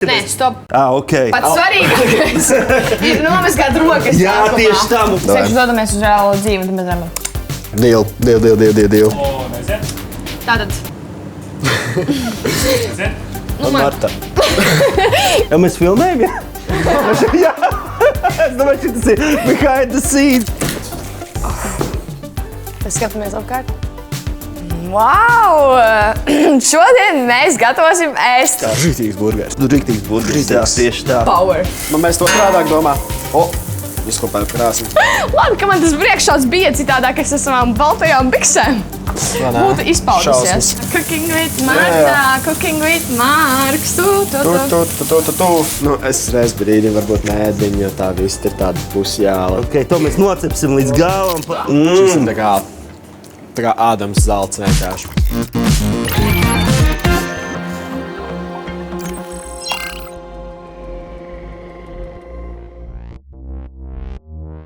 Nē, stop. Ok. Pats svarīgākais ir nomazgāt rokas. Jā, tieši tā. Sēkšu dodamies uz reālo dzīvi, un tad mēs redzam. Deal. O, nezinu. Tātad. Marta. Ja mēs filmējam, jā? Jā. Es domāju, ka tas ir behind the scenes. Mēs skatāmies apkārt. Wow! Šodien mēs gatavosim ēst. Rītīgs burgers. Rīktīgs burgeris, jā, tieši tā. Power. Man mēs to strādāk domā. Izkopēju krāsni. Labi, ka man tas priekššauts bija citādāk, es ar savām baltajām biksēm. Būtu izpaudusies. Cooking with Marta, cooking with Marks. Tu. Nu, es reiz brīdi varbūt nēdiņu, jo tā viss ir tāda pusjāla. Ok, to mēs nocepsim līdz galam. Šis ir tā kā Ādams zelts vienkārši.